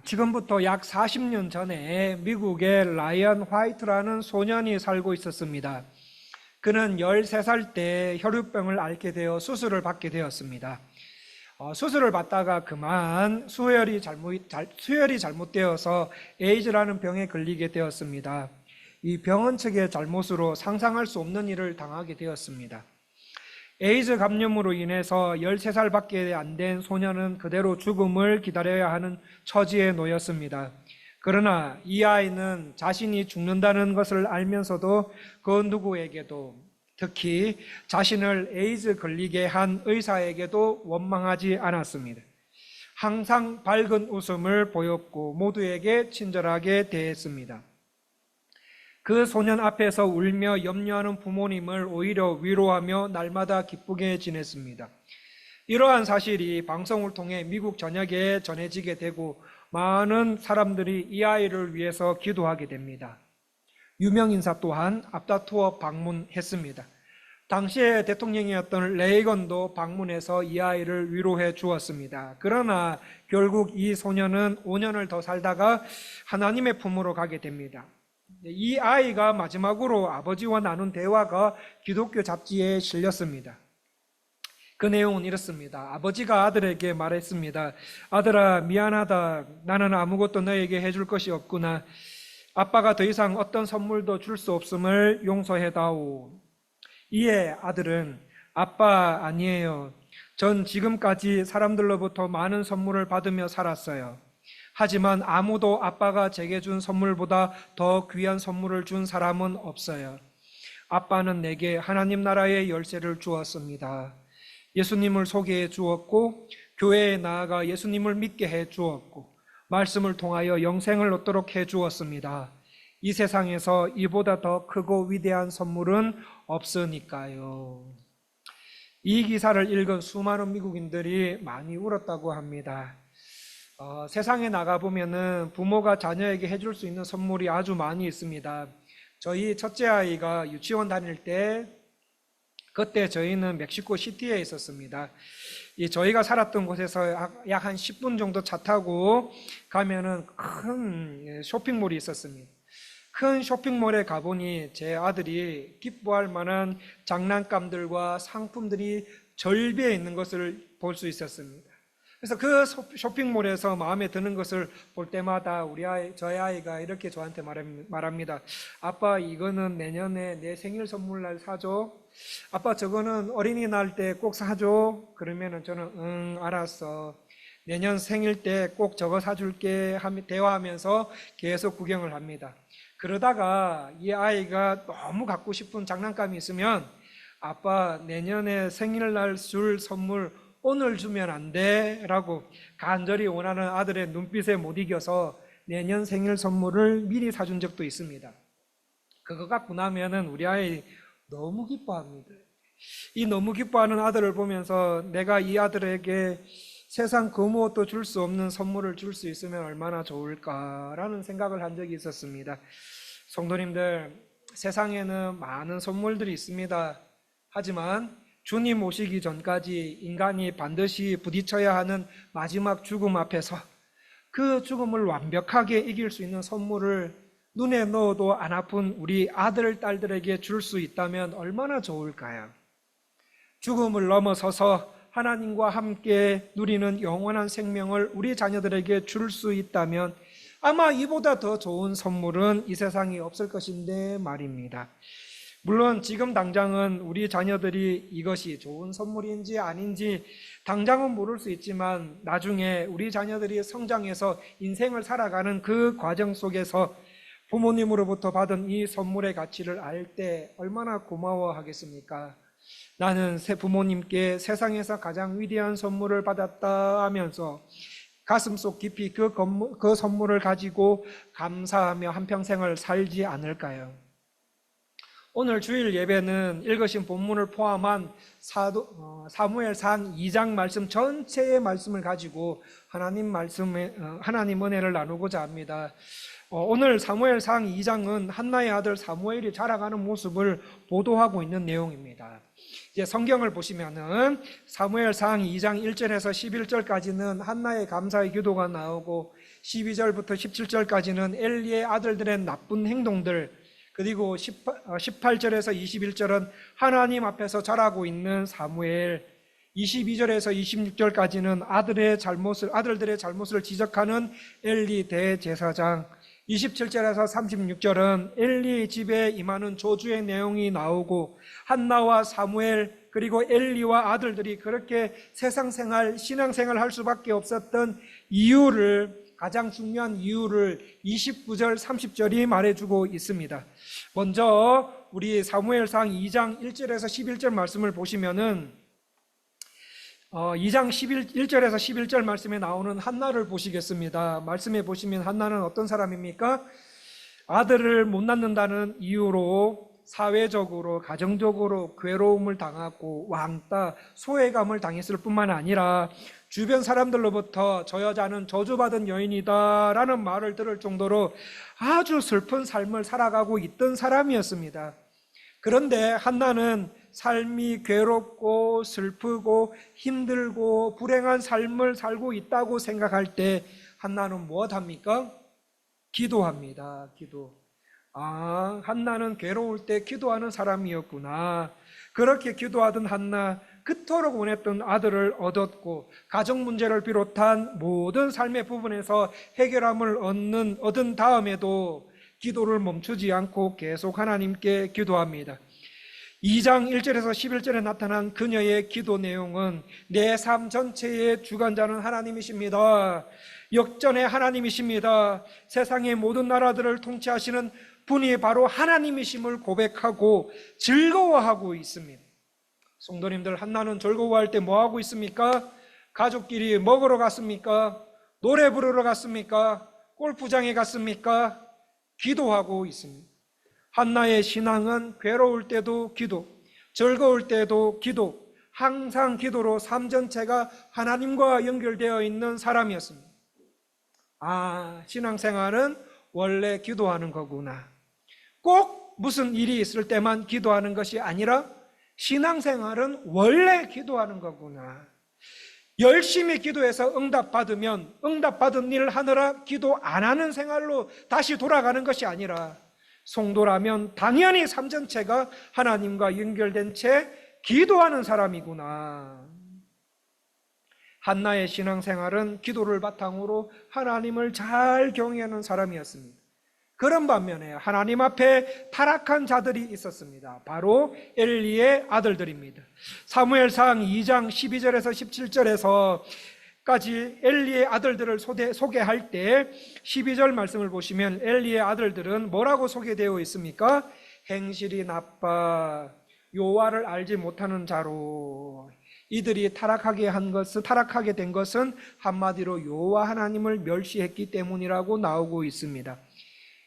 지금부터 약 40년 전에 미국에 라이언 화이트라는 소년이 살고 있었습니다. 그는 13살 때 혈우병을 앓게 되어 수술을 받게 되었습니다. 수술을 받다가 그만 수혈이 잘못되어서 에이즈라는 병에 걸리게 되었습니다. 이 병원 측의 잘못으로 상상할 수 없는 일을 당하게 되었습니다. 에이즈 감염으로 인해서 13살밖에 안 된 소년은 그대로 죽음을 기다려야 하는 처지에 놓였습니다. 그러나 이 아이는 자신이 죽는다는 것을 알면서도 그 누구에게도, 특히 자신을 에이즈 걸리게 한 의사에게도 원망하지 않았습니다. 항상 밝은 웃음을 보였고 모두에게 친절하게 대했습니다. 그 소년 앞에서 울며 염려하는 부모님을 오히려 위로하며 날마다 기쁘게 지냈습니다. 이러한 사실이 방송을 통해 미국 전역에 전해지게 되고 많은 사람들이 이 아이를 위해서 기도하게 됩니다. 유명 인사 또한 앞다투어 방문했습니다. 당시의 대통령이었던 레이건도 방문해서 이 아이를 위로해 주었습니다. 그러나 결국 이 소년은 5년을 더 살다가 하나님의 품으로 가게 됩니다. 이 아이가 마지막으로 아버지와 나눈 대화가 기독교 잡지에 실렸습니다. 그 내용은 이렇습니다. 아버지가 아들에게 말했습니다. 아들아, 미안하다. 나는 아무것도 너에게 해줄 것이 없구나. 아빠가 더 이상 어떤 선물도 줄 수 없음을 용서해다오. 이에 아들은 아빠, 아니에요. 전 지금까지 사람들로부터 많은 선물을 받으며 살았어요. 하지만 아무도 아빠가 제게 준 선물보다 더 귀한 선물을 준 사람은 없어요. 아빠는 내게 하나님 나라의 열쇠를 주었습니다. 예수님을 소개해 주었고 교회에 나아가 예수님을 믿게 해 주었고 말씀을 통하여 영생을 얻도록 해 주었습니다. 이 세상에서 이보다 더 크고 위대한 선물은 없으니까요. 이 기사를 읽은 수많은 미국인들이 많이 울었다고 합니다. 세상에 나가보면은 부모가 자녀에게 해줄 수 있는 선물이 아주 많이 있습니다. 저희 첫째 아이가 유치원 다닐 때 그때 저희는 멕시코 시티에 있었습니다. 저희가 살았던 곳에서 약 한 10분 정도 차 타고 가면은 큰 쇼핑몰이 있었습니다. 큰 쇼핑몰에 가보니 제 아들이 기뻐할 만한 장난감들과 상품들이 절비해 있는 것을 볼 수 있었습니다. 그래서 그 쇼핑몰에서 마음에 드는 것을 볼 때마다 저희 아이가 이렇게 저한테 말합니다. 아빠, 이거는 내년에 내 생일 선물날 사줘. 아빠, 저거는 어린이날 때 꼭 사줘. 그러면은 저는 알았어. 내년 생일 때 꼭 저거 사줄게 대화하면서 계속 구경을 합니다. 그러다가 이 아이가 너무 갖고 싶은 장난감이 있으면 아빠, 내년에 생일날 줄 선물 오늘 주면 안 돼? 라고 간절히 원하는 아들의 눈빛에 못 이겨서 내년 생일 선물을 미리 사준 적도 있습니다. 그거 갖고 나면은 우리 아이 너무 기뻐합니다. 이 너무 기뻐하는 아들을 보면서 내가 이 아들에게 세상 그 무엇도 줄 수 없는 선물을 줄 수 있으면 얼마나 좋을까라는 생각을 한 적이 있었습니다. 성도님들, 세상에는 많은 선물들이 있습니다. 하지만 주님 오시기 전까지 인간이 반드시 부딪혀야 하는 마지막 죽음 앞에서 그 죽음을 완벽하게 이길 수 있는 선물을 눈에 넣어도 안 아픈 우리 아들, 딸들에게 줄 수 있다면 얼마나 좋을까요? 죽음을 넘어서서 하나님과 함께 누리는 영원한 생명을 우리 자녀들에게 줄 수 있다면 아마 이보다 더 좋은 선물은 이 세상에 없을 것인데 말입니다. 물론 지금 당장은 우리 자녀들이 이것이 좋은 선물인지 아닌지 당장은 모를 수 있지만 나중에 우리 자녀들이 성장해서 인생을 살아가는 그 과정 속에서 부모님으로부터 받은 이 선물의 가치를 알 때 얼마나 고마워하겠습니까? 나는 새 부모님께 세상에서 가장 위대한 선물을 받았다 하면서 가슴속 깊이 그 선물을 가지고 감사하며 한평생을 살지 않을까요? 오늘 주일 예배는 읽으신 본문을 포함한 사무엘상 2장 말씀 전체의 말씀을 가지고 하나님 은혜를 나누고자 합니다. 오늘 사무엘상 2장은 한나의 아들 사무엘이 자라가는 모습을 보도하고 있는 내용입니다. 이제 성경을 보시면은 사무엘상 2장 1절에서 11절까지는 한나의 감사의 기도가 나오고 12절부터 17절까지는 엘리의 아들들의 나쁜 행동들, 그리고 18절에서 21절은 하나님 앞에서 자라고 있는 사무엘, 22절에서 26절까지는 아들들의 잘못을 지적하는 엘리 대제사장, 27절에서 36절은 엘리 집에 임하는 저주의 내용이 나오고 한나와 사무엘 그리고 엘리와 아들들이 그렇게 세상생활, 신앙생활 할 수밖에 없었던 이유를, 가장 중요한 이유를 29절, 30절이 말해주고 있습니다. 먼저 우리 사무엘상 2장 1절에서 11절 말씀을 보시면은 2장 1절에서 11절 말씀에 나오는 한나를 보시겠습니다. 말씀에 보시면 한나는 어떤 사람입니까? 아들을 못 낳는다는 이유로 사회적으로, 가정적으로 괴로움을 당하고 왕따, 소외감을 당했을 뿐만 아니라 주변 사람들로부터 저 여자는 저주받은 여인이다라는 말을 들을 정도로 아주 슬픈 삶을 살아가고 있던 사람이었습니다. 그런데 한나는 삶이 괴롭고 슬프고 힘들고 불행한 삶을 살고 있다고 생각할 때 한나는 무엇합니까? 기도합니다. 한나는 괴로울 때 기도하는 사람이었구나. 그렇게 기도하던 한나, 그토록 원했던 아들을 얻었고 가정 문제를 비롯한 모든 삶의 부분에서 해결함을 얻은 다음에도 기도를 멈추지 않고 계속 하나님께 기도합니다. 2장 1절에서 11절에 나타난 그녀의 기도 내용은 내 삶 전체의 주관자는 하나님이십니다. 역전의 하나님이십니다. 세상의 모든 나라들을 통치하시는 분이 바로 하나님이심을 고백하고 즐거워하고 있습니다. 성도님들, 한나는 즐거워할 때 뭐하고 있습니까? 가족끼리 먹으러 갔습니까? 노래 부르러 갔습니까? 골프장에 갔습니까? 기도하고 있습니다. 한나의 신앙은 괴로울 때도 기도, 즐거울 때도 기도, 항상 기도로 삶 전체가 하나님과 연결되어 있는 사람이었습니다. 신앙생활은 원래 기도하는 거구나. 꼭 무슨 일이 있을 때만 기도하는 것이 아니라 신앙생활은 원래 기도하는 거구나. 열심히 기도해서 응답받으면 응답받은 일을 하느라 기도 안 하는 생활로 다시 돌아가는 것이 아니라 성도라면 당연히 삶 전체가 하나님과 연결된 채 기도하는 사람이구나. 한나의 신앙생활은 기도를 바탕으로 하나님을 잘 경외하는 사람이었습니다. 그런 반면에 하나님 앞에 타락한 자들이 있었습니다. 바로 엘리의 아들들입니다. 사무엘상 2장 12절에서 17절에서까지 엘리의 아들들을 소개할 때 12절 말씀을 보시면 엘리의 아들들은 뭐라고 소개되어 있습니까? 행실이 나빠, 여호와를 알지 못하는 자로. 이들이 타락하게 된 것은 한마디로 여호와 하나님을 멸시했기 때문이라고 나오고 있습니다.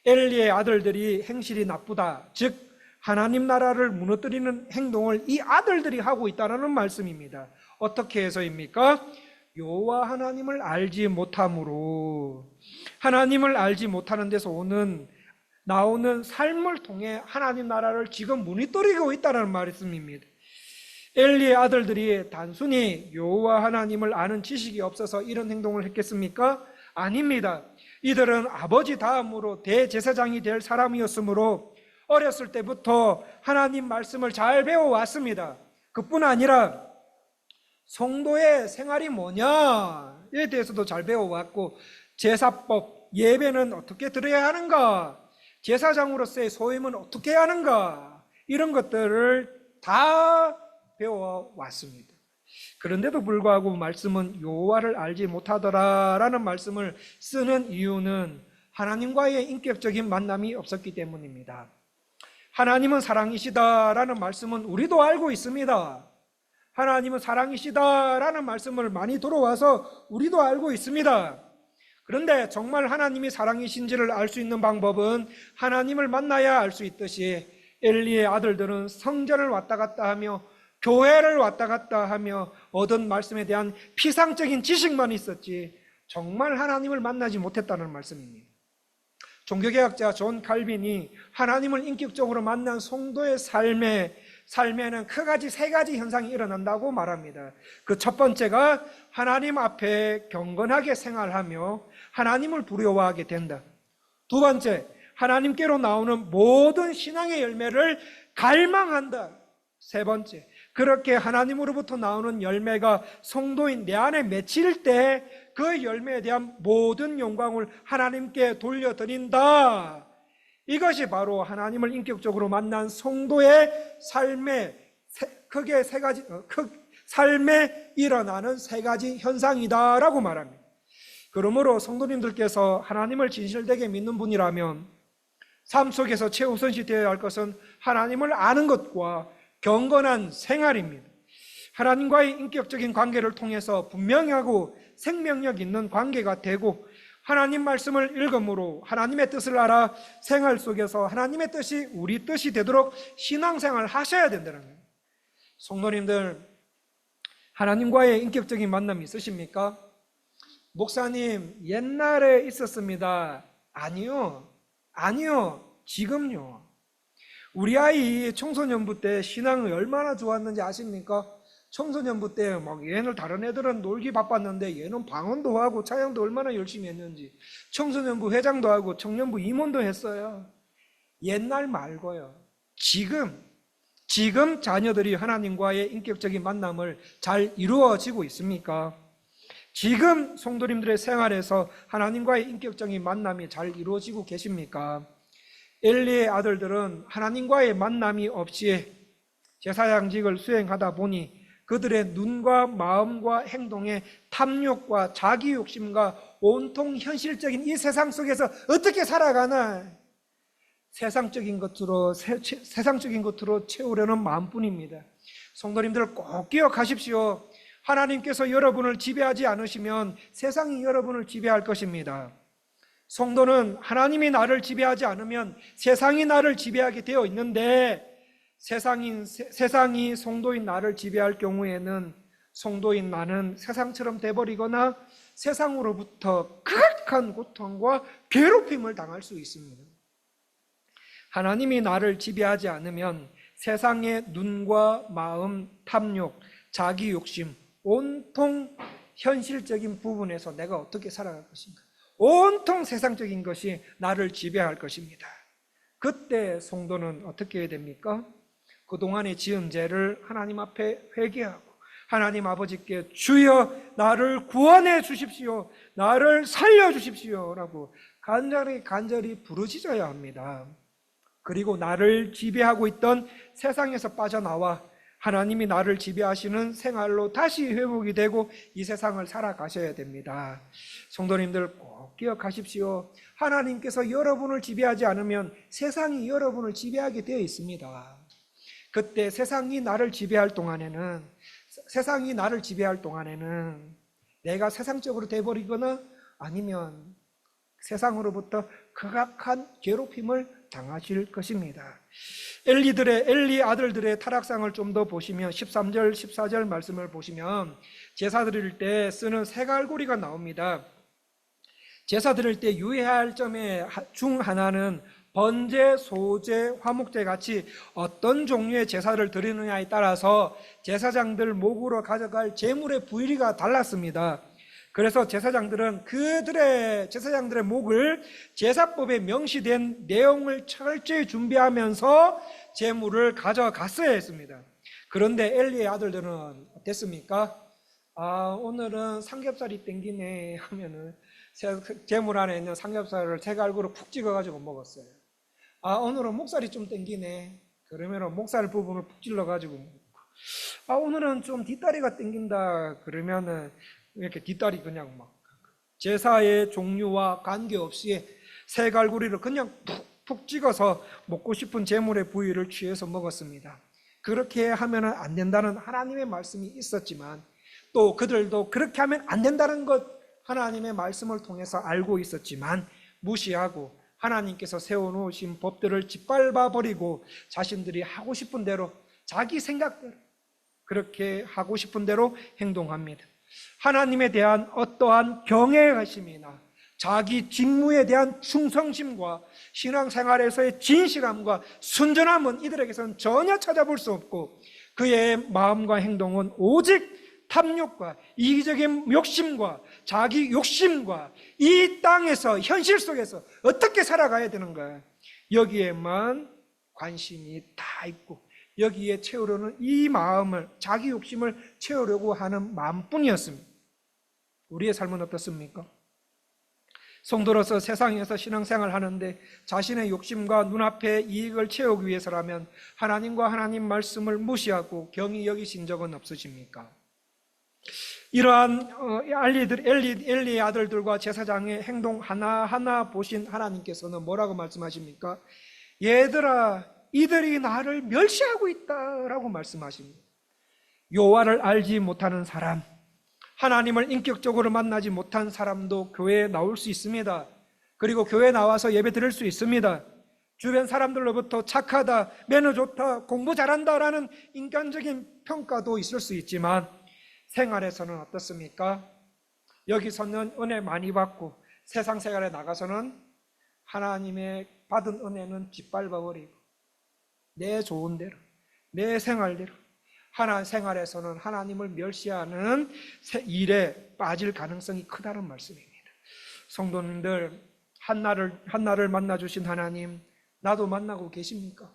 엘리의 아들들이 행실이 나쁘다, 즉 하나님 나라를 무너뜨리는 행동을 이 아들들이 하고 있다는 말씀입니다. 어떻게 해서입니까? 여호와 하나님을 알지 못함으로, 하나님을 알지 못하는 데서 나오는 삶을 통해 하나님 나라를 지금 무너뜨리고 있다는 말씀입니다. 엘리의 아들들이 단순히 여호와 하나님을 아는 지식이 없어서 이런 행동을 했겠습니까? 아닙니다. 이들은 아버지 다음으로 대제사장이 될 사람이었으므로 어렸을 때부터 하나님 말씀을 잘 배워왔습니다. 그뿐 아니라 성도의 생활이 뭐냐에 대해서도 잘 배워왔고, 제사법, 예배는 어떻게 드려야 하는가, 제사장으로서의 소임은 어떻게 해야 하는가, 이런 것들을 다 배워왔습니다. 그런데도 불구하고 말씀은 여호와를 알지 못하더라라는 말씀을 쓰는 이유는 하나님과의 인격적인 만남이 없었기 때문입니다. 하나님은 사랑이시다라는 말씀은 우리도 알고 있습니다. 하나님은 사랑이시다라는 말씀을 많이 들어와서 우리도 알고 있습니다. 그런데 정말 하나님이 사랑이신지를 알 수 있는 방법은 하나님을 만나야 알 수 있듯이 엘리의 아들들은 성전을 왔다 갔다 하며 교회를 왔다 갔다 하며 얻은 말씀에 대한 피상적인 지식만 있었지 정말 하나님을 만나지 못했다는 말씀입니다. 종교개혁자 존 칼빈이 하나님을 인격적으로 만난 성도의 삶의 삶에는 크가지 세 가지 현상이 일어난다고 말합니다. 그 첫 번째가 하나님 앞에 경건하게 생활하며 하나님을 두려워하게 된다. 두 번째, 하나님께로 나오는 모든 신앙의 열매를 갈망한다. 세 번째, 그렇게 하나님으로부터 나오는 열매가 성도인 내 안에 맺힐 때 그 열매에 대한 모든 영광을 하나님께 돌려드린다. 이것이 바로 하나님을 인격적으로 만난 성도의 삶에 크게 세 가지, 삶에 일어나는 세 가지 현상이다라고 말합니다. 그러므로 성도님들께서 하나님을 진실되게 믿는 분이라면 삶 속에서 최우선시 되어야 할 것은 하나님을 아는 것과 경건한 생활입니다. 하나님과의 인격적인 관계를 통해서 분명하고 생명력 있는 관계가 되고 하나님 말씀을 읽음으로 하나님의 뜻을 알아 생활 속에서 하나님의 뜻이 우리 뜻이 되도록 신앙생활을 하셔야 된다는 거예요. 성도님들, 하나님과의 인격적인 만남이 있으십니까? 목사님, 옛날에 있었습니다. 아니요. 지금요. 우리 아이 청소년부 때 신앙이 얼마나 좋았는지 아십니까? 청소년부 때 막 얘는 다른 애들은 놀기 바빴는데 얘는 방언도 하고 찬양도 얼마나 열심히 했는지 청소년부 회장도 하고 청년부 임원도 했어요. 옛날 말고요. 지금 자녀들이 하나님과의 인격적인 만남을 잘 이루어지고 있습니까? 지금 성도님들의 생활에서 하나님과의 인격적인 만남이 잘 이루어지고 계십니까? 엘리의 아들들은 하나님과의 만남이 없이 제사장직을 수행하다 보니 그들의 눈과 마음과 행동에 탐욕과 자기욕심과 온통 현실적인 이 세상 속에서 어떻게 살아가나 세상적인 것으로 채우려는 마음뿐입니다. 성도님들 꼭 기억하십시오. 하나님께서 여러분을 지배하지 않으시면 세상이 여러분을 지배할 것입니다. 성도는 하나님이 나를 지배하지 않으면 세상이 나를 지배하게 되어 있는데 세상이 성도인 나를 지배할 경우에는 성도인 나는 세상처럼 돼버리거나 세상으로부터 극악한 고통과 괴롭힘을 당할 수 있습니다. 하나님이 나를 지배하지 않으면 세상의 눈과 마음, 탐욕, 자기 욕심, 온통 현실적인 부분에서 내가 어떻게 살아갈 것인가, 온통 세상적인 것이 나를 지배할 것입니다. 그때 성도는 어떻게 해야 됩니까? 그동안에 지은 죄를 하나님 앞에 회개하고 하나님 아버지께 주여 나를 구원해 주십시오, 나를 살려 주십시오 라고 간절히 부르짖어야 합니다. 그리고 나를 지배하고 있던 세상에서 빠져나와 하나님이 나를 지배하시는 생활로 다시 회복이 되고 이 세상을 살아가셔야 됩니다. 성도님들 꼭 기억하십시오. 하나님께서 여러분을 지배하지 않으면 세상이 여러분을 지배하게 되어 있습니다. 그때 세상이 나를 지배할 동안에는 내가 세상적으로 돼버리거나 아니면 세상으로부터 극악한 괴롭힘을 당하실 것입니다. 엘리 아들들의 타락상을 좀 더 보시면 13절, 14절 말씀을 보시면 제사 드릴 때 쓰는 세갈고리가 나옵니다. 제사 드릴 때 유의해야 할 점의 중 하나는 번제, 소제, 화목제 같이 어떤 종류의 제사를 드리느냐에 따라서 제사장들 목으로 가져갈 제물의 부위가 달랐습니다. 그래서 제사장들은 제사장들의 목을 제사법에 명시된 내용을 철저히 준비하면서 제물을 가져갔어야 했습니다. 그런데 엘리의 아들들은 어땠습니까? 오늘은 삼겹살이 땡기네 하면은 제물 안에 있는 삼겹살을 세갈고로 푹 찍어가지고 먹었어요. 오늘은 목살이 좀 땡기네. 그러면 목살 부분을 푹 찔러가지고 먹고. 오늘은 좀 뒷다리가 땡긴다. 그러면은 이렇게 뒷다리 그냥 막 제사의 종류와 관계없이 세갈고리를 그냥 푹푹 찍어서 먹고 싶은 제물의 부위를 취해서 먹었습니다. 그렇게 하면은 안 된다는 하나님의 말씀이 있었지만 또 그들도 그렇게 하면 안 된다는 것 하나님의 말씀을 통해서 알고 있었지만 무시하고 하나님께서 세워놓으신 법들을 짓밟아 버리고 자신들이 하고 싶은 대로 자기 생각대로 그렇게 하고 싶은 대로 행동합니다. 하나님에 대한 어떠한 경외하심이나 자기 직무에 대한 충성심과 신앙생활에서의 진실함과 순전함은 이들에게서는 전혀 찾아볼 수 없고, 그의 마음과 행동은 오직 탐욕과 이기적인 욕심과 자기 욕심과 이 땅에서 현실 속에서 어떻게 살아가야 되는가, 여기에만 관심이 다 있고 여기에 채우려는 이 마음을, 자기 욕심을 채우려고 하는 마음뿐이었습니다. 우리의 삶은 어떻습니까? 성도로서 세상에서 신앙생활 하는데 자신의 욕심과 눈앞의 이익을 채우기 위해서라면 하나님과 하나님 말씀을 무시하고 경히 여기신 적은 없으십니까? 이러한 엘리의 아들들과 제사장의 행동 하나하나 보신 하나님께서는 뭐라고 말씀하십니까? 얘들아, 이들이 나를 멸시하고 있다라고 말씀하십니다. 여호와를 알지 못하는 사람, 하나님을 인격적으로 만나지 못한 사람도 교회에 나올 수 있습니다. 그리고 교회에 나와서 예배 드릴 수 있습니다. 주변 사람들로부터 착하다, 매너 좋다, 공부 잘한다라는 인간적인 평가도 있을 수 있지만 생활에서는 어떻습니까? 여기서는 은혜 많이 받고 세상 생활에 나가서는 하나님의 받은 은혜는 짓밟아버리고 내 좋은 대로, 내 생활대로 하나 생활에서는 하나님을 멸시하는 일에 빠질 가능성이 크다는 말씀입니다. 성도님들, 한나를 만나주신 하나님, 나도 만나고 계십니까?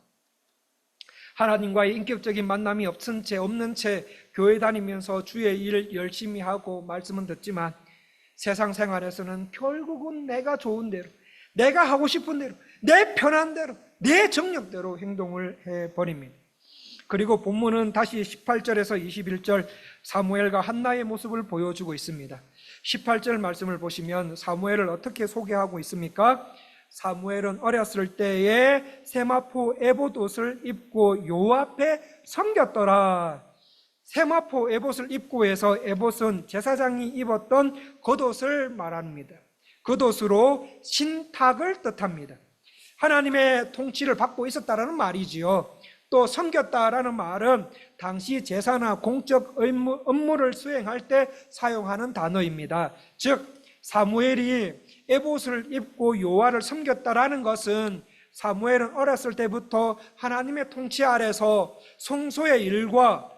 하나님과의 인격적인 만남이 없는 채 교회 다니면서 주의 일 열심히 하고 말씀은 듣지만 세상 생활에서는 결국은 내가 좋은 대로, 내가 하고 싶은 대로, 내 편한 대로, 내 정력대로 행동을 해버립니다. 그리고 본문은 다시 18절에서 21절 사무엘과 한나의 모습을 보여주고 있습니다. 18절 말씀을 보시면 사무엘을 어떻게 소개하고 있습니까? 사무엘은 어렸을 때에 세마포 에봇 옷을 입고 여호와 앞에 섬겼더라. 세마포 에봇을 입고 해서 에봇은 제사장이 입었던 겉옷을 말합니다. 겉옷으로 신탁을 뜻합니다. 하나님의 통치를 받고 있었다라는 말이지요. 또 섬겼다라는 말은 당시 제사나 공적 업무를 수행할 때 사용하는 단어입니다. 즉 사무엘이 에봇을 입고 여호와를 섬겼다라는 것은 사무엘은 어렸을 때부터 하나님의 통치 아래서 성소의 일과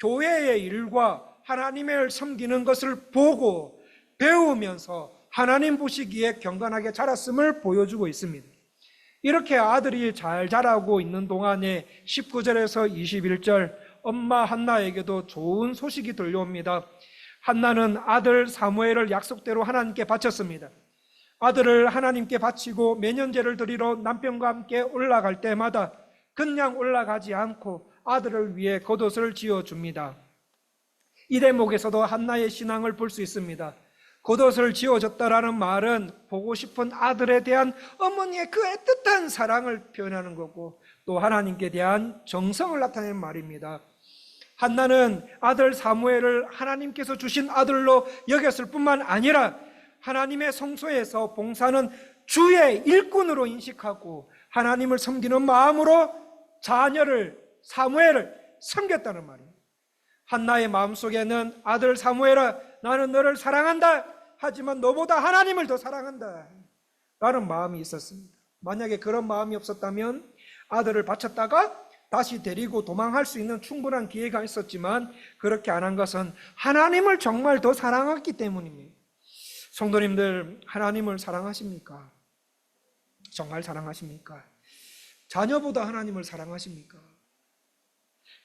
교회의 일과 하나님을 섬기는 것을 보고 배우면서 하나님 보시기에 경건하게 자랐음을 보여주고 있습니다. 이렇게 아들이 잘 자라고 있는 동안에 19절에서 21절 엄마 한나에게도 좋은 소식이 들려옵니다. 한나는 아들 사무엘을 약속대로 하나님께 바쳤습니다. 아들을 하나님께 바치고 매년제를 드리러 남편과 함께 올라갈 때마다 그냥 올라가지 않고 아들을 위해 겉옷을 지어줍니다. 이 대목에서도 한나의 신앙을 볼 수 있습니다. 겉옷을 지어줬다라는 말은 보고 싶은 아들에 대한 어머니의 그 애틋한 사랑을 표현하는 거고 또 하나님께 대한 정성을 나타내는 말입니다. 한나는 아들 사무엘을 하나님께서 주신 아들로 여겼을 뿐만 아니라 하나님의 성소에서 봉사는 주의 일꾼으로 인식하고 하나님을 섬기는 마음으로 자녀를 사무엘을 섬겼다는 말입니다. 한나의 마음속에는 아들 사무엘아, 나는 너를 사랑한다. 하지만 너보다 하나님을 더 사랑한다 라는 마음이 있었습니다. 만약에 그런 마음이 없었다면 아들을 바쳤다가 다시 데리고 도망할 수 있는 충분한 기회가 있었지만 그렇게 안 한 것은 하나님을 정말 더 사랑했기 때문입니다. 성도님들, 하나님을 사랑하십니까? 정말 사랑하십니까? 자녀보다 하나님을 사랑하십니까?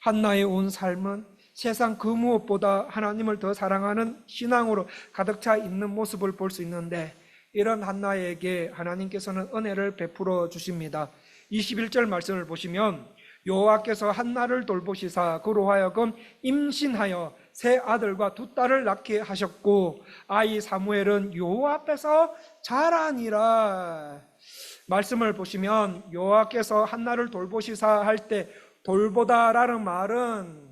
한나의 온 삶은 세상 그 무엇보다 하나님을 더 사랑하는 신앙으로 가득 차 있는 모습을 볼 수 있는데 이런 한나에게 하나님께서는 은혜를 베풀어 주십니다. 21절 말씀을 보시면 여호와께서 한나를 돌보시사 그로 하여금 임신하여 세 아들과 두 딸을 낳게 하셨고 아이 사무엘은 여호와 앞에서 자라니라. 말씀을 보시면 여호와께서 한나를 돌보시사 할 때 돌보다라는 말은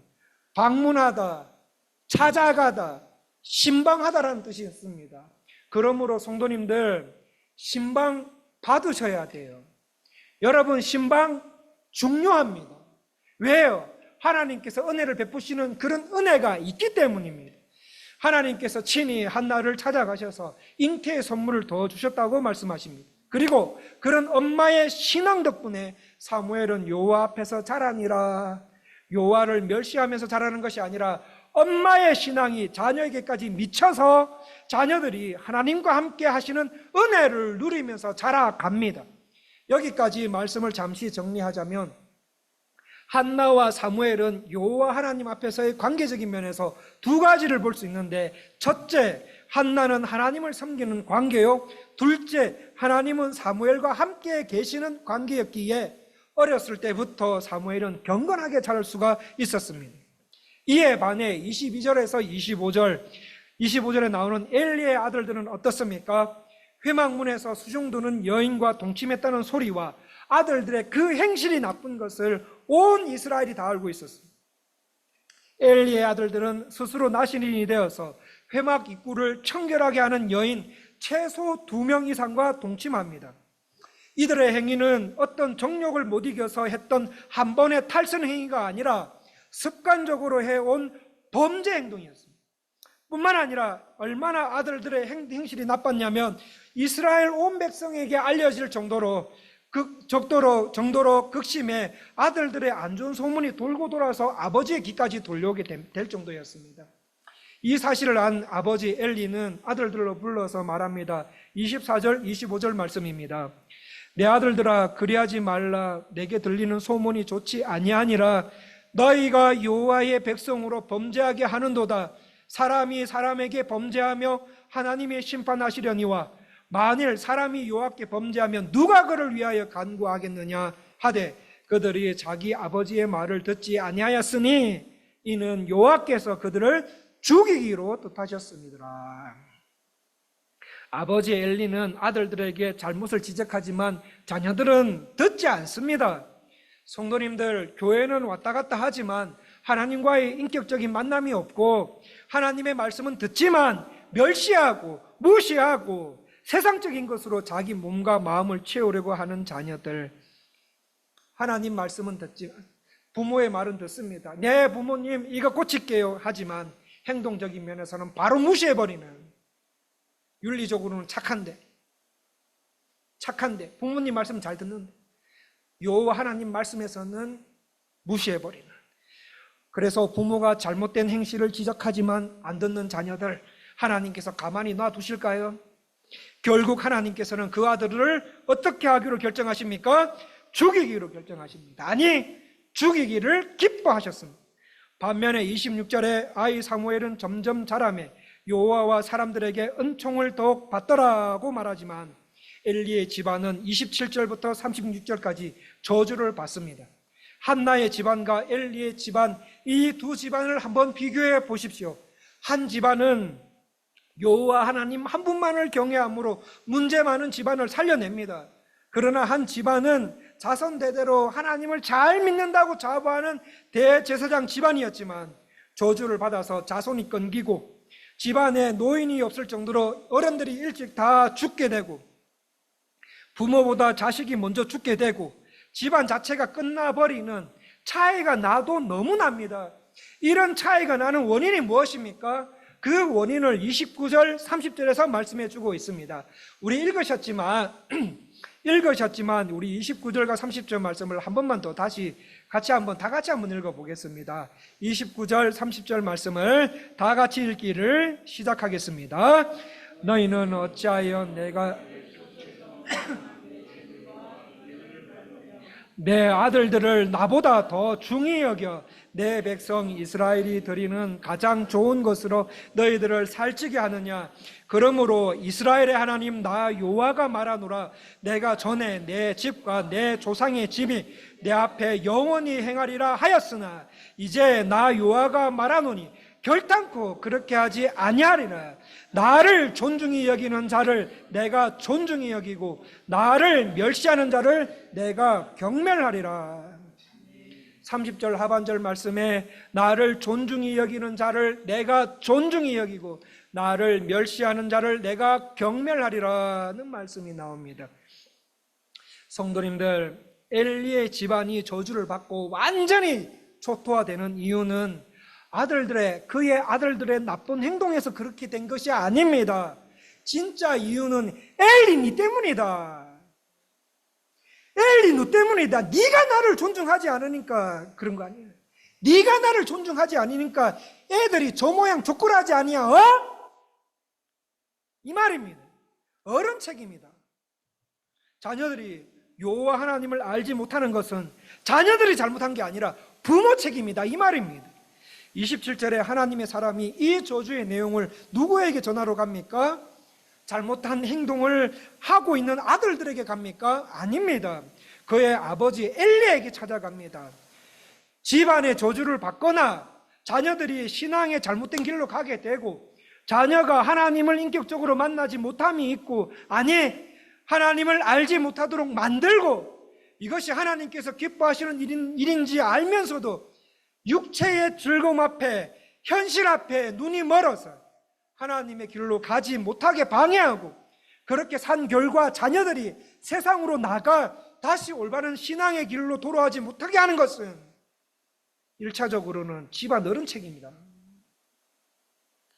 방문하다, 찾아가다, 신방하다라는 뜻이 있습니다. 그러므로 성도님들, 신방 받으셔야 돼요. 여러분, 신방 중요합니다. 왜요? 하나님께서 은혜를 베푸시는 그런 은혜가 있기 때문입니다. 하나님께서 친히 한나를 찾아가셔서 잉태의 선물을 더 주셨다고 말씀하십니다. 그리고 그런 엄마의 신앙 덕분에 사무엘은 여호와 앞에서 자라니라. 여호와를 멸시하면서 자라는 것이 아니라 엄마의 신앙이 자녀에게까지 미쳐서 자녀들이 하나님과 함께 하시는 은혜를 누리면서 자라갑니다. 여기까지 말씀을 잠시 정리하자면 한나와 사무엘은 여호와 하나님 앞에서의 관계적인 면에서 두 가지를 볼 수 있는데, 첫째, 한나는 하나님을 섬기는 관계요, 둘째, 하나님은 사무엘과 함께 계시는 관계였기에 어렸을 때부터 사무엘은 경건하게 자랄 수가 있었습니다. 이에 반해 22절에서 25절에 나오는 엘리의 아들들은 어떻습니까? 회막문에서 수중 두는 여인과 동침했다는 소리와 아들들의 그 행실이 나쁜 것을 온 이스라엘이 다 알고 있었습니다. 엘리의 아들들은 스스로 나신인이 되어서 회막 입구를 청결하게 하는 여인 최소 2명 이상과 동침합니다. 이들의 행위는 어떤 정욕을 못 이겨서 했던 한 번의 탈선 행위가 아니라 습관적으로 해온 범죄 행동이었습니다. 뿐만 아니라 얼마나 아들들의 행실이 나빴냐면 이스라엘 온 백성에게 알려질 정도로 극심해 아들들의 안 좋은 소문이 돌고 돌아서 아버지의 귀까지 돌려오게 될 정도였습니다. 이 사실을 안 아버지 엘리는 아들들로 불러서 말합니다. 24절, 25절 말씀입니다. 내 아들들아, 그리하지 말라. 내게 들리는 소문이 좋지 아니하니라. 너희가 여호와의 백성으로 범죄하게 하는도다. 사람이 사람에게 범죄하며 하나님의 심판하시려니와 만일 사람이 여호와께 범죄하면 누가 그를 위하여 간구하겠느냐 하되 그들이 자기 아버지의 말을 듣지 아니하였으니 이는 여호와께서 그들을 죽이기로 뜻하셨습니다. 아버지 엘리는 아들들에게 잘못을 지적하지만 자녀들은 듣지 않습니다. 성도님들, 교회는 왔다 갔다 하지만 하나님과의 인격적인 만남이 없고 하나님의 말씀은 듣지만 멸시하고 무시하고 세상적인 것으로 자기 몸과 마음을 채우려고 하는 자녀들, 하나님 말씀은 듣지만 부모의 말은 듣습니다. 네, 부모님 이거 고칠게요 하지만 행동적인 면에서는 바로 무시해버리는, 윤리적으로는 착한데 부모님 말씀 잘 듣는데 여호와 하나님 말씀에서는 무시해버리는, 그래서 부모가 잘못된 행실을 지적하지만 안 듣는 자녀들 하나님께서 가만히 놔두실까요? 결국 하나님께서는 그 아들을 어떻게 하기로 결정하십니까? 죽이기로 결정하십니다. 아니, 죽이기를 기뻐하셨습니다. 반면에 26절에 아이 사무엘은 점점 자라매 여호와와 사람들에게 은총을 더욱 받더라고 말하지만 엘리의 집안은 27절부터 36절까지 저주를 받습니다. 한나의 집안과 엘리의 집안, 이 두 집안을 한번 비교해 보십시오. 한 집안은 여호와 하나님 한 분만을 경외함으로 문제 많은 집안을 살려냅니다. 그러나 한 집안은 자손 대대로 하나님을 잘 믿는다고 자부하는 대제사장 집안이었지만 저주를 받아서 자손이 끊기고 집안에 노인이 없을 정도로 어른들이 일찍 다 죽게 되고 부모보다 자식이 먼저 죽게 되고 집안 자체가 끝나버리는 차이가 나도 너무 납니다. 이런 차이가 나는 원인이 무엇입니까? 그 원인을 29절 30절에서 말씀해 주고 있습니다. 우리 읽으셨지만 우리 29절과 30절 말씀을 한 번만 더 다 같이 한번 읽어보겠습니다. 29절 30절 말씀을 다 같이 읽기를 시작하겠습니다. 너희는 어찌하여 내가 내 아들들을 나보다 더 중히 여겨 내 백성 이스라엘이 드리는 가장 좋은 것으로 너희들을 살찌게 하느냐? 그러므로 이스라엘의 하나님 나 여호와가 말하노라. 내가 전에 내 집과 내 조상의 집이 내 앞에 영원히 행하리라 하였으나 이제 나 여호와가 말하노니 결단코 그렇게 하지 아니하리라. 나를 존중히 여기는 자를 내가 존중히 여기고 나를 멸시하는 자를 내가 경멸하리라. 30절 하반절 말씀에 나를 존중히 여기는 자를 내가 존중히 여기고 나를 멸시하는 자를 내가 경멸하리라는 말씀이 나옵니다. 성도님들, 엘리의 집안이 저주를 받고 완전히 초토화되는 이유는 그의 아들들의 나쁜 행동에서 그렇게 된 것이 아닙니다. 진짜 이유는 엘리 니 때문이다. 엘리 너 때문이다. 네가 나를 존중하지 않으니까 그런 거 아니에요. 네가 나를 존중하지 않으니까 애들이 저 모양 조꾸라지 아니야. 이 말입니다. 어른 책임이다. 자녀들이 여호와 하나님을 알지 못하는 것은 자녀들이 잘못한 게 아니라 부모 책임이다, 이 말입니다. 27절에 하나님의 사람이 이 저주의 내용을 누구에게 전하러 갑니까? 잘못한 행동을 하고 있는 아들들에게 갑니까? 아닙니다. 그의 아버지 엘리에게 찾아갑니다. 집안의 저주를 받거나 자녀들이 신앙의 잘못된 길로 가게 되고 자녀가 하나님을 인격적으로 만나지 못함이 있고, 아니 하나님을 알지 못하도록 만들고 이것이 하나님께서 기뻐하시는 일인지 알면서도 육체의 즐거움 앞에, 현실 앞에 눈이 멀어서 하나님의 길로 가지 못하게 방해하고, 그렇게 산 결과 자녀들이 세상으로 나가 다시 올바른 신앙의 길로 돌아오지 못하게 하는 것은 1차적으로는 집안 어른 책임이다.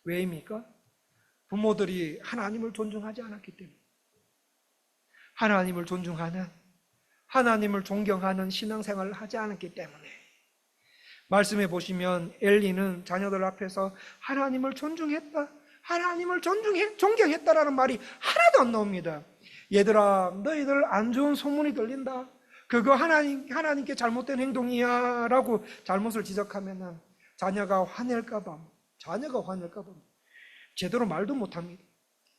왜입니까? 부모들이 하나님을 존중하지 않았기 때문에. 하나님을 존중하는, 하나님을 존경하는 신앙생활을 하지 않았기 때문에. 말씀해 보시면 엘리는 자녀들 앞에서 하나님을 존중했다, 하나님을 존경했다라는 말이 하나도 안 나옵니다. 얘들아, 너희들 안 좋은 소문이 들린다. 그거 하나님께 잘못된 행동이야 라고 잘못을 지적하면 자녀가 화낼까봐 제대로 말도 못합니다.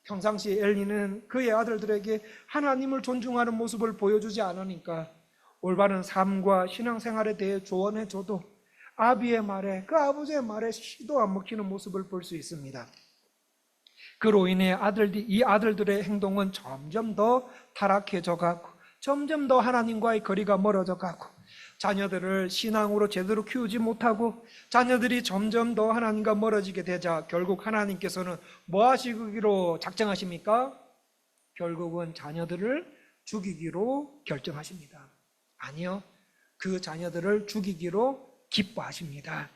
평상시 엘리는 그의 아들들에게 하나님을 존중하는 모습을 보여주지 않으니까 올바른 삶과 신앙생활에 대해 조언해줘도 아비의 말에, 그 아버지의 말에 시도 안 먹히는 모습을 볼 수 있습니다. 그로 인해 이 아들들의 행동은 점점 더 타락해져 가고 점점 더 하나님과의 거리가 멀어져 가고 자녀들을 신앙으로 제대로 키우지 못하고 자녀들이 점점 더 하나님과 멀어지게 되자 결국 하나님께서는 뭐 하시기로 작정하십니까? 결국은 자녀들을 죽이기로 결정하십니다. 아니요, 그 자녀들을 죽이기로 기뻐하십니다.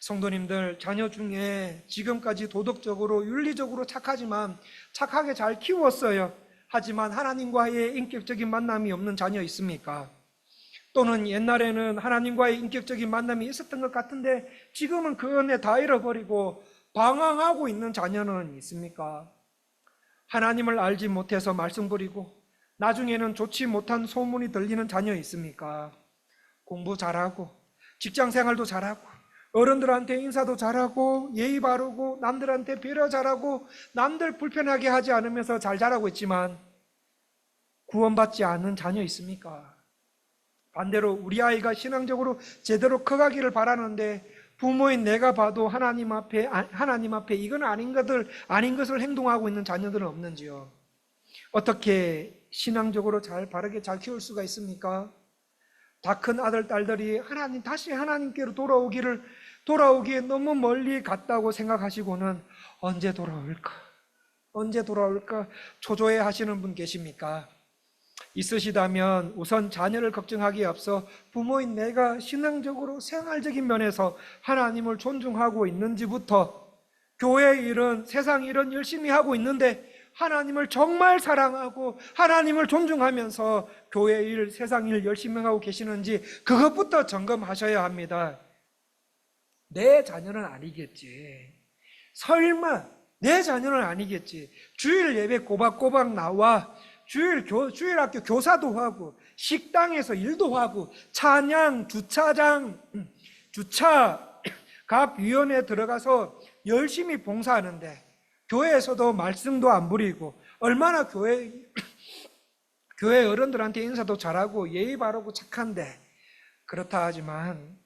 성도님들, 자녀 중에 지금까지 도덕적으로 윤리적으로 착하지만 착하게 잘 키웠어요. 하지만 하나님과의 인격적인 만남이 없는 자녀 있습니까? 또는 옛날에는 하나님과의 인격적인 만남이 있었던 것 같은데 지금은 그 은혜 다 잃어버리고 방황하고 있는 자녀는 있습니까? 하나님을 알지 못해서 말썽 부리고 나중에는 좋지 못한 소문이 들리는 자녀 있습니까? 공부 잘하고 직장생활도 잘하고 어른들한테 인사도 잘하고 예의 바르고 남들한테 배려 잘하고 남들 불편하게 하지 않으면서 잘 자라고 있지만 구원받지 않는 자녀 있습니까? 반대로 우리 아이가 신앙적으로 제대로 커가기를 바라는데 부모인 내가 봐도 하나님 앞에 이건 아닌 것을 행동하고 있는 자녀들은 없는지요? 어떻게 신앙적으로 바르게 잘 키울 수가 있습니까? 다 큰 아들, 딸들이 다시 하나님께로 돌아오기에 너무 멀리 갔다고 생각하시고는 언제 돌아올까 초조해 하시는 분 계십니까? 있으시다면 우선 자녀를 걱정하기에 앞서 부모인 내가 신앙적으로 생활적인 면에서 하나님을 존중하고 있는지부터, 교회 일은 세상 일은 열심히 하고 있는데 하나님을 정말 사랑하고 하나님을 존중하면서 교회 일, 세상 일 열심히 하고 계시는지 그것부터 점검하셔야 합니다. 내 자녀는 아니겠지. 설마 내 자녀는 아니겠지. 주일 예배 꼬박꼬박 나와 주일학교 교사도 하고 식당에서 일도 하고 찬양, 주차 각 위원회에 들어가서 열심히 봉사하는데 교회에서도 말씀도 안 부리고 얼마나 교회 어른들한테 인사도 잘하고 예의 바르고 착한데, 그렇다 하지만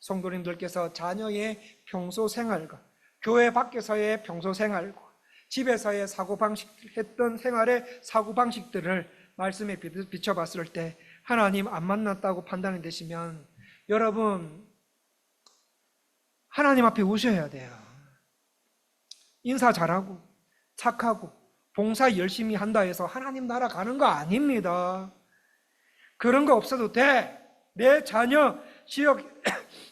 성도님들께서 자녀의 평소 생활과 교회 밖에서의 평소 생활과 집에서의 했던 생활의 사고방식들을 말씀에 비춰봤을 때 하나님 안 만났다고 판단이 되시면 여러분 하나님 앞에 오셔야 돼요. 인사 잘하고 착하고 봉사 열심히 한다 해서 하나님 나라 가는 거 아닙니다. 그런 거 없어도 돼. 내 자녀 지역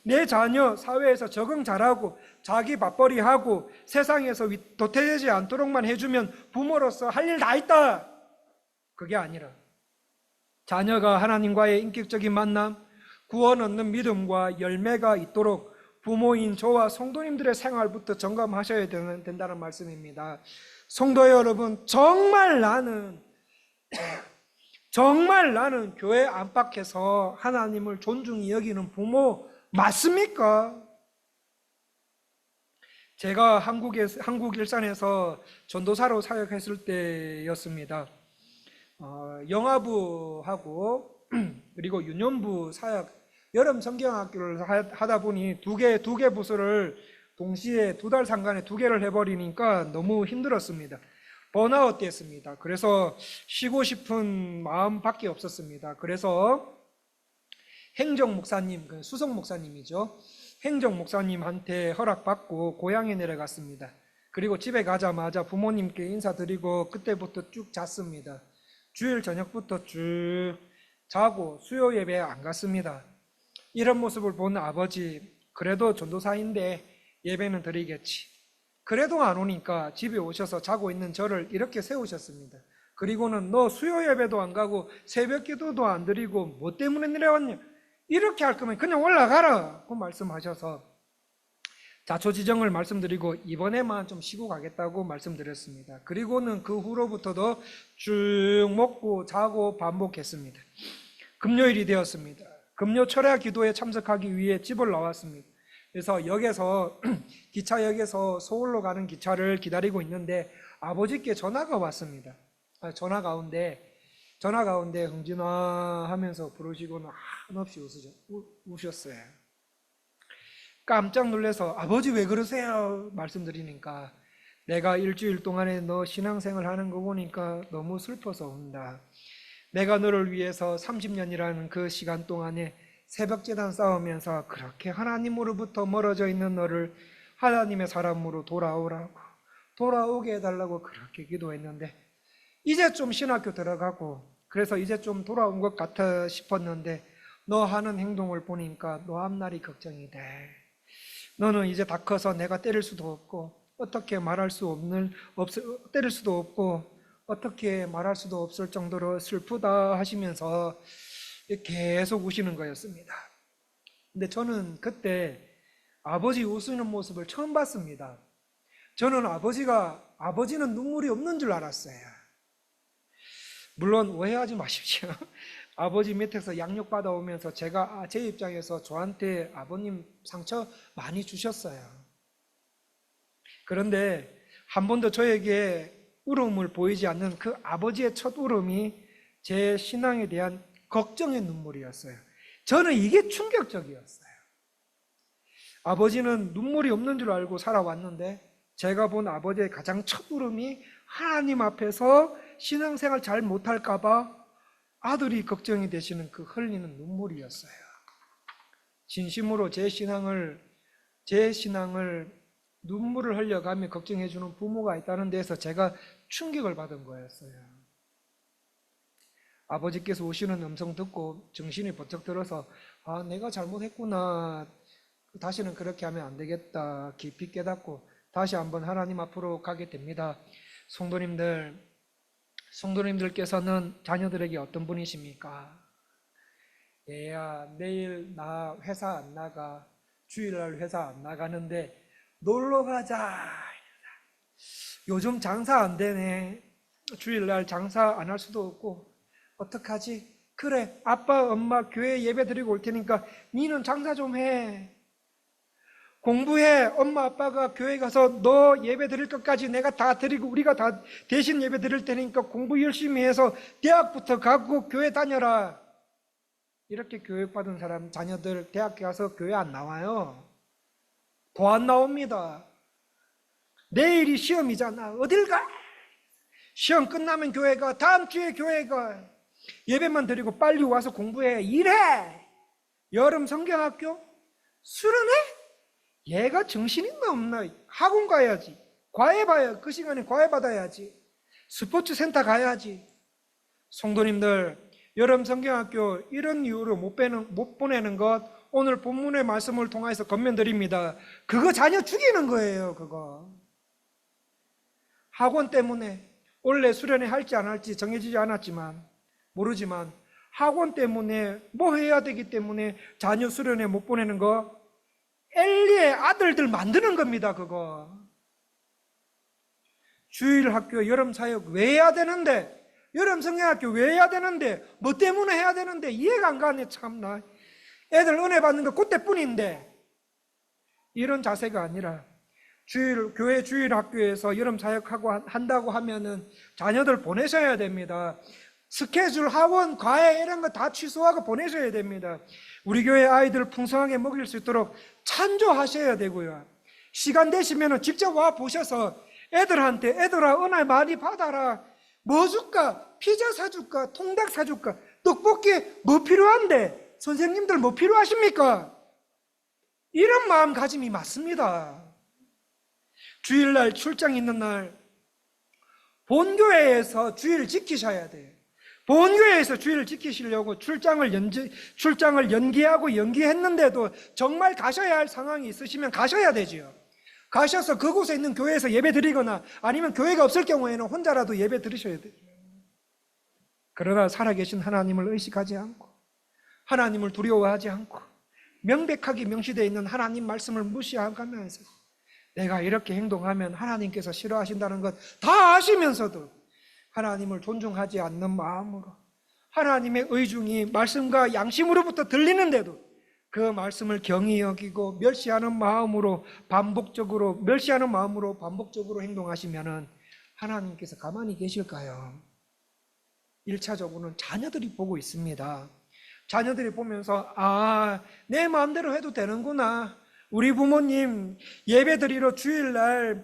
내 자녀 사회에서 적응 잘하고 자기 맞벌이하고 세상에서 도태되지 않도록만 해주면 부모로서 할 일 다 있다. 그게 아니라 자녀가 하나님과의 인격적인 만남, 구원 얻는 믿음과 열매가 있도록 부모인 저와 성도님들의 생활부터 점검하셔야 된다는 말씀입니다. 성도 여러분, 정말 나는 교회 안팎에서 하나님을 존중히 여기는 부모 맞습니까? 제가 한국 일산에서 전도사로 사역했을 때였습니다. 영아부하고 그리고 유년부 사역, 여름 성경학교를 하다 보니 두 개 부서를 동시에 2달 상간에 2개를 해버리니까 너무 힘들었습니다. 번아웃 됐습니다. 그래서 쉬고 싶은 마음밖에 없었습니다. 그래서 행정 목사님, 수석 목사님이죠. 행정 목사님한테 허락받고 고향에 내려갔습니다. 그리고 집에 가자마자 부모님께 인사드리고 그때부터 쭉 잤습니다. 주일 저녁부터 쭉 자고 수요 예배에 안 갔습니다. 이런 모습을 본 아버지, 그래도 전도사인데 예배는 드리겠지. 그래도 안 오니까 집에 오셔서 자고 있는 저를 이렇게 세우셨습니다. 그리고는 너 수요 예배도 안 가고 새벽 기도도 안 드리고 뭐 때문에 내려왔냐? 이렇게 할 거면 그냥 올라가라! 그 말씀하셔서 자초지정을 말씀드리고 이번에만 좀 쉬고 가겠다고 말씀드렸습니다. 그리고는 그 후로부터도 쭉 먹고 자고 반복했습니다. 금요일이 되었습니다. 금요 철야 기도에 참석하기 위해 집을 나왔습니다. 그래서 기차역에서 서울로 가는 기차를 기다리고 있는데 아버지께 전화가 왔습니다. 전화 가운데 흥진아 하면서 부르시고는 한없이 우셨어요. 깜짝 놀라서 아버지 왜 그러세요? 말씀드리니까 내가 일주일 동안에 너 신앙생활 하는 거 보니까 너무 슬퍼서 운다. 내가 너를 위해서 30년이라는 그 시간 동안에 새벽제단 싸우면서 그렇게 하나님으로부터 멀어져 있는 너를 하나님의 사람으로 돌아오게 해달라고 그렇게 기도했는데 이제 좀 신학교 들어가고 그래서 이제 좀 돌아온 것 같아 싶었는데 너 하는 행동을 보니까 너 앞날이 걱정이 돼. 너는 이제 다 커서 내가 때릴 수도 없고 어떻게 말할 수도 없을 정도로 슬프다 하시면서 계속 우시는 거였습니다. 근데 저는 그때 아버지 웃으는 모습을 처음 봤습니다. 저는 아버지는 눈물이 없는 줄 알았어요. 물론 오해하지 마십시오. 아버지 밑에서 양육 받아오면서 제 입장에서 저한테 아버님 상처 많이 주셨어요. 그런데 한 번도 저에게 울음을 보이지 않는 그 아버지의 첫 울음이 제 신앙에 대한 걱정의 눈물이었어요. 저는 이게 충격적이었어요. 아버지는 눈물이 없는 줄 알고 살아왔는데 제가 본 아버지의 가장 첫 울음이 하나님 앞에서 신앙생활 잘 못할까 봐 아들이 걱정이 되시는 그 흘리는 눈물이었어요. 진심으로 제 신앙을 눈물을 흘려가며 걱정해 주는 부모가 있다는 데서 제가 충격을 받은 거였어요. 아버지께서 오시는 음성 듣고 정신이 번쩍 들어서 내가 잘못했구나. 다시는 그렇게 하면 안 되겠다. 깊이 깨닫고 다시 한번 하나님 앞으로 가게 됩니다. 성도님들께서는 자녀들에게 어떤 분이십니까? 얘야, 내일 나 회사 안 나가. 주일날 회사 안 나가는데 놀러 가자. 요즘 장사 안 되네. 주일날 장사 안 할 수도 없고 어떡하지? 그래, 아빠 엄마 교회 예배 드리고 올 테니까 니는 장사 좀 해. 공부해. 엄마 아빠가 교회 가서 너 예배 드릴 것까지 내가 다 드리고 우리가 다 대신 예배 드릴 테니까 공부 열심히 해서 대학부터 가고 교회 다녀라. 이렇게 교육받은 사람 자녀들 대학 가서 교회 안 나와요. 더 안 나옵니다. 내일이 시험이잖아. 어딜 가? 시험 끝나면 교회 가. 다음 주에 교회 가. 예배만 드리고 빨리 와서 공부해. 일해. 여름 성경학교? 수련회? 얘가 정신이 있나 없나? 학원 가야지. 그 시간에 과외 받아야지. 스포츠 센터 가야지. 성도님들, 여름 성경학교 이런 이유로 못 보내는 것 오늘 본문의 말씀을 통해서 건면드립니다. 그거 자녀 죽이는 거예요. 그거 학원 때문에 원래 수련회 할지 안 할지 정해지지 않았지만 모르지만 학원 때문에 뭐 해야 되기 때문에 자녀 수련회 못 보내는 거 엘리의 아들들 만드는 겁니다. 그거 주일 학교 여름 사역 왜 해야 되는데, 여름 성경학교 왜 해야 되는데, 뭐 때문에 해야 되는데 이해가 안 가네. 참나 애들 은혜 받는 거 그때뿐인데 이런 자세가 아니라 교회 주일 학교에서 여름 사역하고 한다고 하면은 자녀들 보내셔야 됩니다. 스케줄, 학원, 과외 이런 거 다 취소하고 보내셔야 됩니다. 우리 교회 아이들 풍성하게 먹일 수 있도록 찬조하셔야 되고요. 시간 되시면 직접 와 보셔서 애들한테 애들아 은혜 많이 받아라. 뭐 줄까? 피자 사줄까? 통닭 사줄까? 떡볶이 뭐 필요한데? 선생님들 뭐 필요하십니까? 이런 마음가짐이 맞습니다. 주일날 출장 있는 날 본교회에서 주일을 지키셔야 돼요. 본교회에서 주일을 지키시려고 출장을 연기하고 연기했는데도 정말 가셔야 할 상황이 있으시면 가셔야 되지요. 가셔서 그곳에 있는 교회에서 예배 드리거나 아니면 교회가 없을 경우에는 혼자라도 예배 드리셔야 돼요. 그러나 살아계신 하나님을 의식하지 않고 하나님을 두려워하지 않고 명백하게 명시되어 있는 하나님 말씀을 무시하면서 내가 이렇게 행동하면 하나님께서 싫어하신다는 것 다 아시면서도 하나님을 존중하지 않는 마음으로 하나님의 의중이 말씀과 양심으로부터 들리는데도 그 말씀을 경히 여기고 멸시하는 마음으로 반복적으로 행동하시면은 하나님께서 가만히 계실까요? 1차적으로는 자녀들이 보고 있습니다. 자녀들이 보면서 내 마음대로 해도 되는구나. 우리 부모님 예배드리러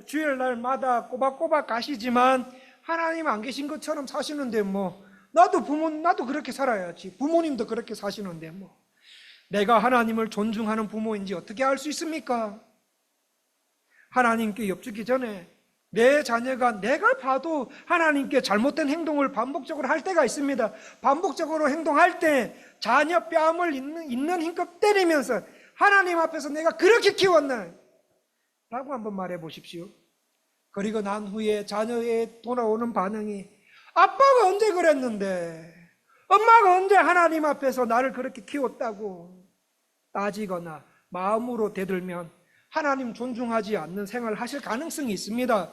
주일날마다 꼬박꼬박 가시지만 하나님 안 계신 것처럼 사시는데 뭐 나도 그렇게 살아야지. 부모님도 그렇게 사시는데 뭐 내가 하나님을 존중하는 부모인지 어떻게 알 수 있습니까? 하나님께 엽주기 전에 내 자녀가 내가 봐도 하나님께 잘못된 행동을 반복적으로 할 때가 있습니다. 반복적으로 행동할 때 자녀 뺨을 있는 힘껏 때리면서 하나님 앞에서 내가 그렇게 키웠나? 라고 한번 말해 보십시오. 그리고 난 후에 자녀의 돌아오는 반응이 아빠가 언제 그랬는데, 엄마가 언제 하나님 앞에서 나를 그렇게 키웠다고 따지거나 마음으로 대들면 하나님 존중하지 않는 생활을 하실 가능성이 있습니다.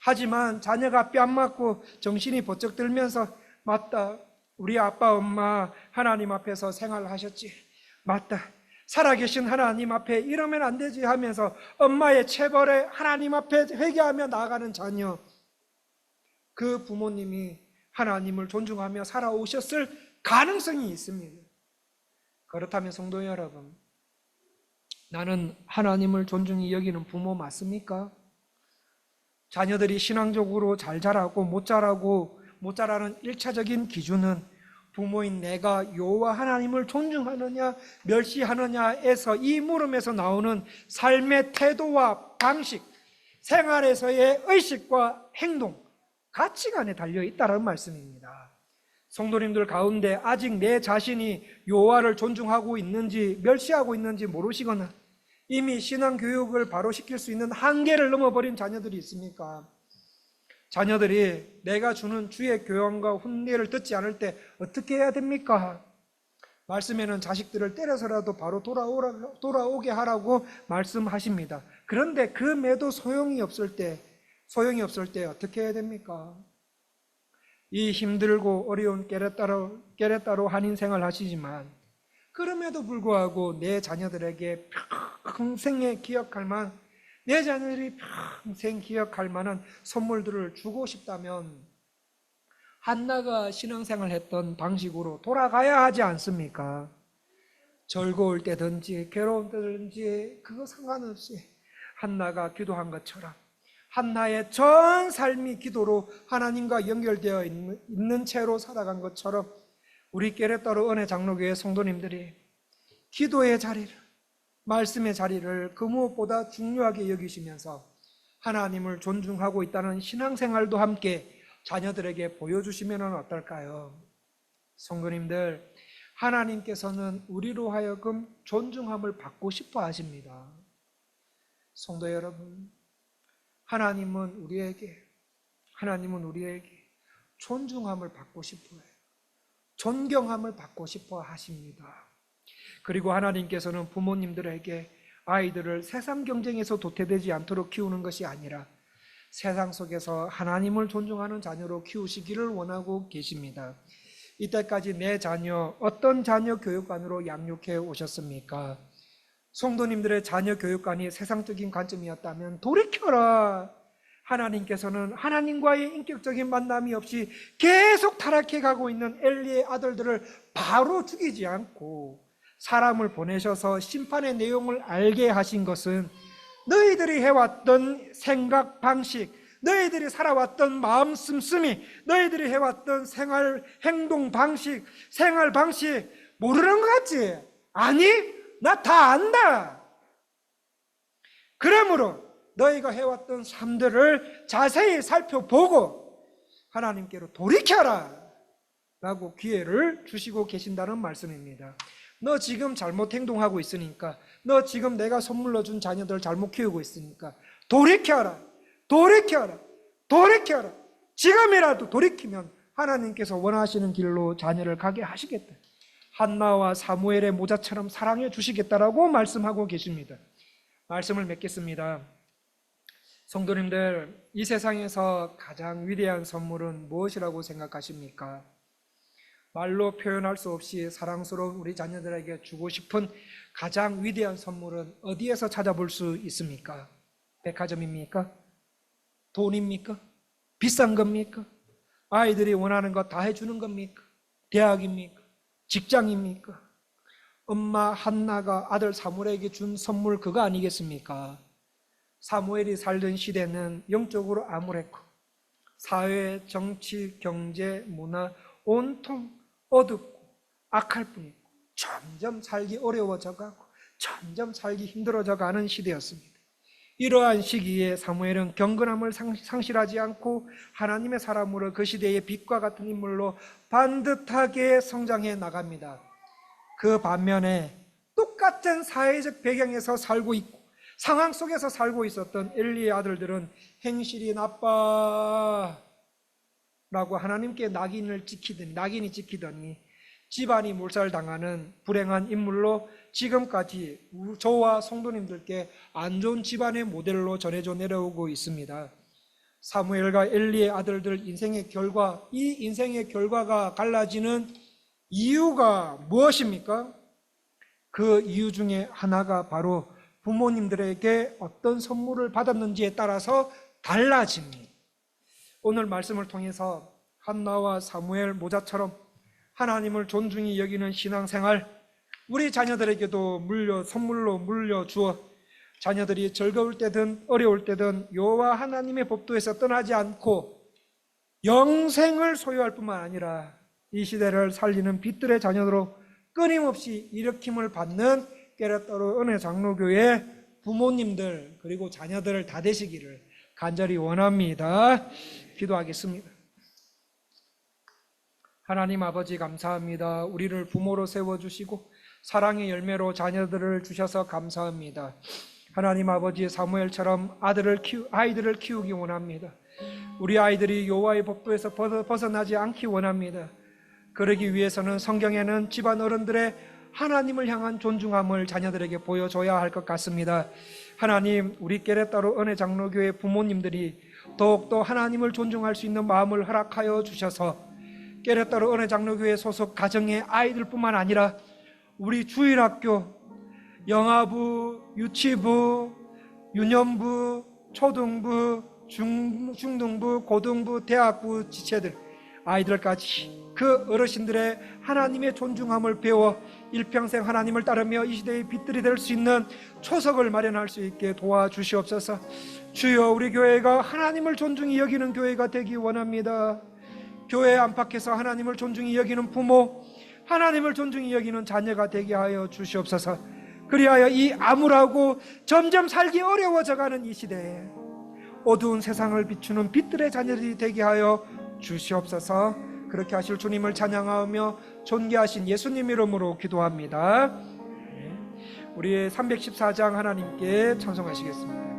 하지만 자녀가 뺨 맞고 정신이 번쩍 들면서 맞다, 우리 아빠 엄마 하나님 앞에서 생활하셨지, 맞다, 살아계신 하나님 앞에 이러면 안 되지 하면서 엄마의 체벌에 하나님 앞에 회개하며 나아가는 자녀, 그 부모님이 하나님을 존중하며 살아오셨을 가능성이 있습니다. 그렇다면 성도 여러분, 나는 하나님을 존중히 여기는 부모 맞습니까? 자녀들이 신앙적으로 잘 자라고 못 자라는 1차적인 기준은 부모인 내가 여호와 하나님을 존중하느냐 멸시하느냐에서, 이 물음에서 나오는 삶의 태도와 방식, 생활에서의 의식과 행동, 가치관에 달려있다는 말씀입니다. 성도님들 가운데 아직 내 자신이 여호와를 존중하고 있는지 멸시하고 있는지 모르시거나 이미 신앙교육을 바로 시킬 수 있는 한계를 넘어버린 자녀들이 있습니까? 자녀들이 내가 주는 주의 교훈과 훈계를 듣지 않을 때 어떻게 해야 됩니까? 말씀에는 자식들을 때려서라도 바로 돌아오게 하라고 말씀하십니다. 그런데 그 매도 소용이 없을 때 어떻게 해야 됩니까? 이 힘들고 어려운 깨레따로 한인 생활 하시지만 그럼에도 불구하고 내 자녀들에게 평생에 내 자녀들이 평생 기억할 만한 선물들을 주고 싶다면 한나가 신앙생활 했던 방식으로 돌아가야 하지 않습니까? 즐거울 때든지 괴로운 때든지 그거 상관없이 한나가 기도한 것처럼, 한나의 전 삶이 기도로 하나님과 연결되어 있는 채로 살아간 것처럼 우리 깨레따로 은혜 장로교회 성도님들이 기도의 자리를, 말씀의 자리를 그 무엇보다 중요하게 여기시면서 하나님을 존중하고 있다는 신앙생활도 함께 자녀들에게 보여주시면 어떨까요? 성도님들, 하나님께서는 우리로 하여금 존중함을 받고 싶어 하십니다. 성도 여러분, 하나님은 우리에게 존중함을 받고 싶어 해요. 존경함을 받고 싶어 하십니다. 그리고 하나님께서는 부모님들에게 아이들을 세상 경쟁에서 도태되지 않도록 키우는 것이 아니라 세상 속에서 하나님을 존중하는 자녀로 키우시기를 원하고 계십니다. 이때까지 내 자녀, 어떤 자녀 교육관으로 양육해 오셨습니까? 성도님들의 자녀 교육관이 세상적인 관점이었다면 돌이켜라. 하나님께서는 하나님과의 인격적인 만남이 없이 계속 타락해 가고 있는 엘리의 아들들을 바로 죽이지 않고 사람을 보내셔서 심판의 내용을 알게 하신 것은 너희들이 해왔던 생각 방식, 너희들이 살아왔던 마음 씀씀이, 너희들이 해왔던 행동 방식, 생활 방식 모르는 것 같지? 아니, 나 다 안다. 그러므로 너희가 해왔던 삶들을 자세히 살펴보고 하나님께로 돌이켜라 라고 기회를 주시고 계신다는 말씀입니다. 너 지금 잘못 행동하고 있으니까, 너 지금 내가 선물로 준 자녀들 잘못 키우고 있으니까 돌이켜라, 돌이켜라, 돌이켜라. 지금이라도 돌이키면 하나님께서 원하시는 길로 자녀를 가게 하시겠다. 한나와 사무엘의 모자처럼 사랑해 주시겠다라고 말씀하고 계십니다. 말씀을 맺겠습니다. 성도님들, 이 세상에서 가장 위대한 선물은 무엇이라고 생각하십니까? 말로 표현할 수 없이 사랑스러운 우리 자녀들에게 주고 싶은 가장 위대한 선물은 어디에서 찾아볼 수 있습니까? 백화점입니까? 돈입니까? 비싼 겁니까? 아이들이 원하는 거 다 해주는 겁니까? 대학입니까? 직장입니까? 엄마 한나가 아들 사무엘에게 준 선물 그거 아니겠습니까? 사무엘이 살던 시대는 영적으로 암울했고 사회, 정치, 경제, 문화 온통 어둡고 악할 뿐이고 점점 살기 어려워져 가고 점점 살기 힘들어져 가는 시대였습니다. 이러한 시기에 사무엘은 경건함을 상실하지 않고 하나님의 사람으로 그 시대의 빛과 같은 인물로 반듯하게 성장해 나갑니다. 그 반면에 똑같은 사회적 배경에서 살고 있고 상황 속에서 살고 있었던 엘리의 아들들은 행실이 나빠 라고 하나님께 낙인이 찍히더니 집안이 몰살당하는 불행한 인물로 지금까지 저와 성도님들께 안 좋은 집안의 모델로 전해져 내려오고 있습니다. 사무엘과 엘리의 아들들 인생의 결과, 이 인생의 결과가 갈라지는 이유가 무엇입니까? 그 이유 중에 하나가 바로 부모님들에게 어떤 선물을 받았는지에 따라서 달라집니다. 오늘 말씀을 통해서 한나와 사무엘 모자처럼 하나님을 존중히 여기는 신앙생활, 우리 자녀들에게도 선물로 물려주어 자녀들이 즐거울 때든 어려울 때든 여호와 하나님의 법도에서 떠나지 않고 영생을 소유할 뿐만 아니라 이 시대를 살리는 빛들의 자녀로 끊임없이 일으킴을 받는 깨레따로 은혜 장로교회 부모님들 그리고 자녀들 다 되시기를 간절히 원합니다. 기도하겠습니다. 하나님 아버지 감사합니다. 우리를 부모로 세워주시고 사랑의 열매로 자녀들을 주셔서 감사합니다. 하나님 아버지 사무엘처럼 아이들을 키우기 원합니다. 우리 아이들이 여호와의 법도에서 벗어나지 않기 원합니다. 그러기 위해서는 성경에는 집안 어른들의 하나님을 향한 존중함을 자녀들에게 보여줘야 할 것 같습니다. 하나님, 우리 깨레따로 은혜 장로교회 부모님들이 더욱더 하나님을 존중할 수 있는 마음을 허락하여 주셔서 깨레따로 은혜 장로교회 소속 가정의 아이들뿐만 아니라 우리 주일학교, 영아부, 유치부, 유년부, 초등부, 중등부, 고등부, 대학부 지체들, 아이들까지 그 어르신들의 하나님의 존중함을 배워 일평생 하나님을 따르며 이 시대의 빛들이 될 수 있는 초석을 마련할 수 있게 도와주시옵소서. 주여, 우리 교회가 하나님을 존중히 여기는 교회가 되기 원합니다. 교회 안팎에서 하나님을 존중히 여기는 부모, 하나님을 존중히 여기는 자녀가 되게 하여 주시옵소서. 그리하여 이 암울하고 점점 살기 어려워져가는 이 시대에 어두운 세상을 비추는 빛들의 자녀들이 되게 하여 주시옵소서. 그렇게 하실 주님을 찬양하며 존귀하신 예수님 이름으로 기도합니다. 우리의 314장 하나님께 찬송하시겠습니다.